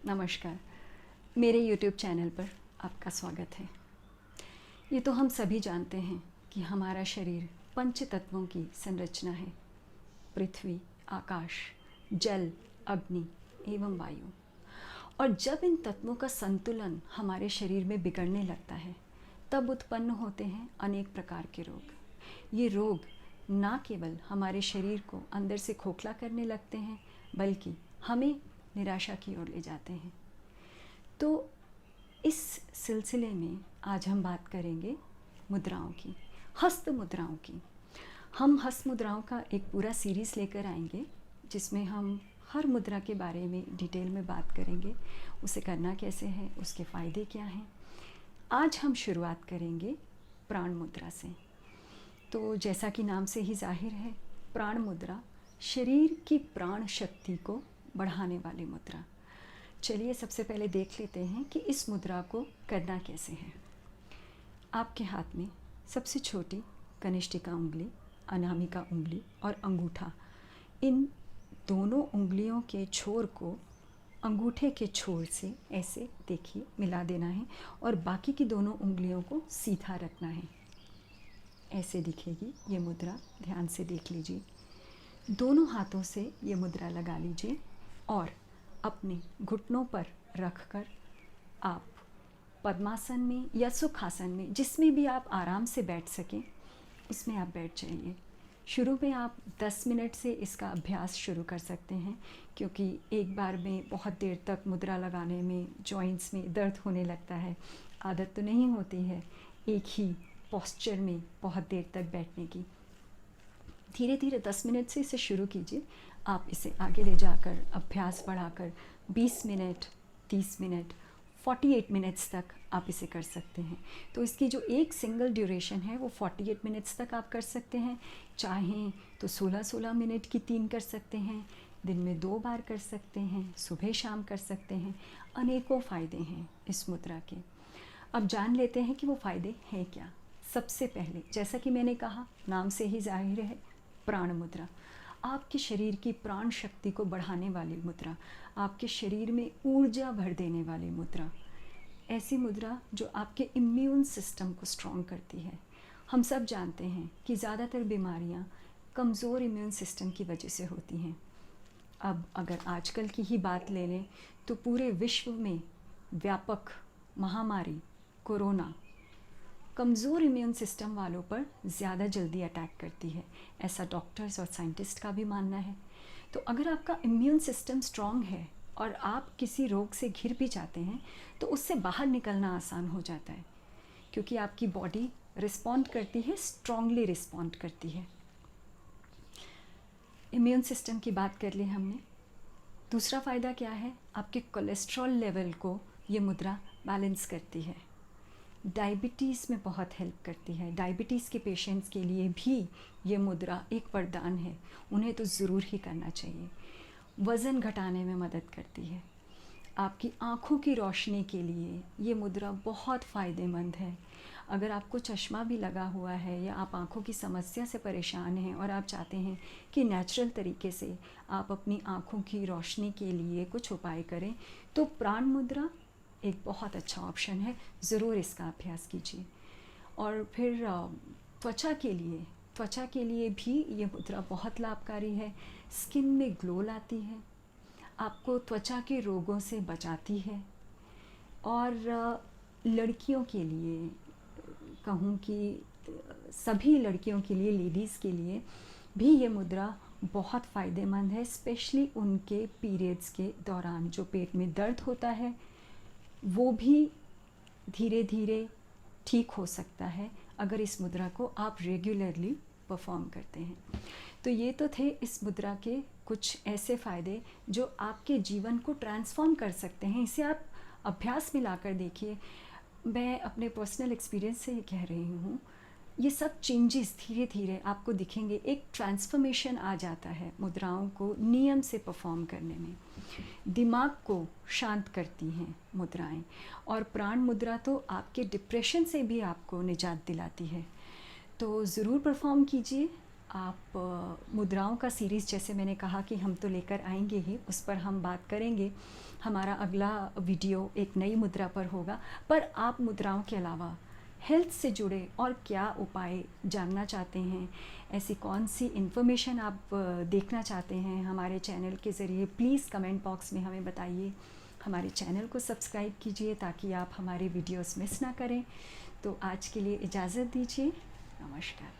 नमस्कार। मेरे YouTube channel पर आपका स्वागत है। ये तो हम सभी जानते हैं कि हमारा शरीर पंच तत्वों की संरचना है। पृथ्वी, आकाश, जल, अग्नि एवं वायु। और जब इन तत्वों का संतुलन हमारे शरीर में बिगड़ने लगता है, तब उत्पन्न होते हैं अनेक प्रकार के रोग। ये रोग ना केवल हमारे शरीर को अंदर से खोखला करने लगते हैं, बल्कि हमें निराशा की ओर ले जाते हैं। तो इस सिलसिले में आज हम बात करेंगे मुद्राओं की, हस्त मुद्राओं की। हम हस्त मुद्राओं का एक पूरा सीरीज़ लेकर आएंगे, जिसमें हम हर मुद्रा के बारे में डिटेल में बात करेंगे, उसे करना कैसे है, उसके फ़ायदे क्या हैं। आज हम शुरुआत करेंगे प्राण मुद्रा से। तो जैसा कि नाम से ही जाहिर है, प्राण मुद्रा शरीर की प्राण शक्ति को बढ़ाने वाली मुद्रा। चलिए सबसे पहले देख लेते हैं कि इस मुद्रा को करना कैसे है। आपके हाथ में सबसे छोटी कनिष्ठिका उंगली, अनामिका उंगली और अंगूठा, इन दोनों उंगलियों के छोर को अंगूठे के छोर से ऐसे देखिए मिला देना है और बाकी की दोनों उंगलियों को सीधा रखना है। ऐसे दिखेगी ये मुद्रा, ध्यान से देख लीजिए। दोनों हाथों से ये मुद्रा लगा लीजिए और अपने घुटनों पर रखकर आप पद्मासन में या सुखासन में, जिसमें भी आप आराम से बैठ सकें, उसमें आप बैठ जाइए। शुरू में आप 10 मिनट से इसका अभ्यास शुरू कर सकते हैं, क्योंकि एक बार में बहुत देर तक मुद्रा लगाने में जॉइंट्स में दर्द होने लगता है। आदत तो नहीं होती है एक ही पोस्चर में बहुत देर तक बैठने की। धीरे धीरे 10 मिनट से इसे शुरू कीजिए। आप इसे आगे ले जाकर अभ्यास बढ़ाकर 20 मिनट, 30 मिनट, 48 मिनट्स तक आप इसे कर सकते हैं। तो इसकी जो एक सिंगल ड्यूरेशन है वो 48 मिनट्स तक आप कर सकते हैं। चाहें तो 16-16 मिनट की 3 कर सकते हैं, दिन में 2 बार कर सकते हैं, सुबह शाम कर सकते हैं। अनेकों फ़ायदे हैं इस मुद्रा के। अब जान लेते हैं कि वो फ़ायदे हैं क्या। सबसे पहले, जैसा कि मैंने कहा, नाम से ही जाहिर है, प्राण मुद्रा आपके शरीर की प्राण शक्ति को बढ़ाने वाली मुद्रा, आपके शरीर में ऊर्जा भर देने वाली मुद्रा। ऐसी मुद्रा जो आपके इम्यून सिस्टम को स्ट्रॉन्ग करती है। हम सब जानते हैं कि ज़्यादातर बीमारियां कमज़ोर इम्यून सिस्टम की वजह से होती हैं। अब अगर आजकल की ही बात ले लें तो पूरे विश्व में व्यापक महामारी कोरोना कमज़ोर इम्यून सिस्टम वालों पर ज़्यादा जल्दी अटैक करती है, ऐसा डॉक्टर्स और साइंटिस्ट का भी मानना है। तो अगर आपका इम्यून सिस्टम स्ट्रॉन्ग है और आप किसी रोग से घिर भी जाते हैं, तो उससे बाहर निकलना आसान हो जाता है, क्योंकि आपकी बॉडी रिस्पॉन्ड करती है, स्ट्रांगली रिस्पॉन्ड करती है। इम्यून सिस्टम की बात कर ली हमने। दूसरा फ़ायदा क्या है, आपके कोलेस्ट्रॉल लेवल को ये मुद्रा बैलेंस करती है। डायबिटीज़ में बहुत हेल्प करती है। डायबिटीज़ के पेशेंट्स के लिए भी ये मुद्रा एक वरदान है, उन्हें तो ज़रूर ही करना चाहिए। वज़न घटाने में मदद करती है। आपकी आँखों की रोशनी के लिए ये मुद्रा बहुत फ़ायदेमंद है। अगर आपको चश्मा भी लगा हुआ है या आप आँखों की समस्या से परेशान हैं और आप चाहते हैं कि नेचुरल तरीके से आप अपनी आँखों की रोशनी के लिए कुछ उपाय करें, तो प्राण मुद्रा एक बहुत अच्छा ऑप्शन है। ज़रूर इसका अभ्यास कीजिए। और फिर त्वचा के लिए भी ये मुद्रा बहुत लाभकारी है। स्किन में ग्लो लाती है, आपको त्वचा के रोगों से बचाती है। और लड़कियों के लिए कहूँ कि सभी लड़कियों के लिए, लेडीज़ के लिए भी ये मुद्रा बहुत फ़ायदेमंद है, स्पेशली उनके पीरियड्स के दौरान जो पेट में दर्द होता है वो भी धीरे धीरे ठीक हो सकता है अगर इस मुद्रा को आप रेगुलरली परफॉर्म करते हैं। तो ये तो थे इस मुद्रा के कुछ ऐसे फ़ायदे जो आपके जीवन को ट्रांसफॉर्म कर सकते हैं। इसे आप अभ्यास में लाकर देखिए। मैं अपने पर्सनल एक्सपीरियंस से ही कह रही हूँ, ये सब चेंजेस धीरे धीरे आपको दिखेंगे। एक ट्रांसफॉर्मेशन आ जाता है मुद्राओं को नियम से परफॉर्म करने में। दिमाग को शांत करती हैं मुद्राएं, और प्राण मुद्रा तो आपके डिप्रेशन से भी आपको निजात दिलाती है। तो ज़रूर परफॉर्म कीजिए। आप मुद्राओं का सीरीज़ जैसे मैंने कहा कि हम तो लेकर आएंगे ही, उस पर हम बात करेंगे। हमारा अगला वीडियो एक नई मुद्रा पर होगा, पर आप मुद्राओं के अलावा हेल्थ से जुड़े और क्या उपाय जानना चाहते हैं, ऐसी कौन सी इन्फॉर्मेशन आप देखना चाहते हैं हमारे चैनल के ज़रिए, प्लीज़ कमेंट बॉक्स में हमें बताइए। हमारे चैनल को सब्सक्राइब कीजिए ताकि आप हमारे वीडियोस मिस ना करें। तो आज के लिए इजाज़त दीजिए। नमस्कार।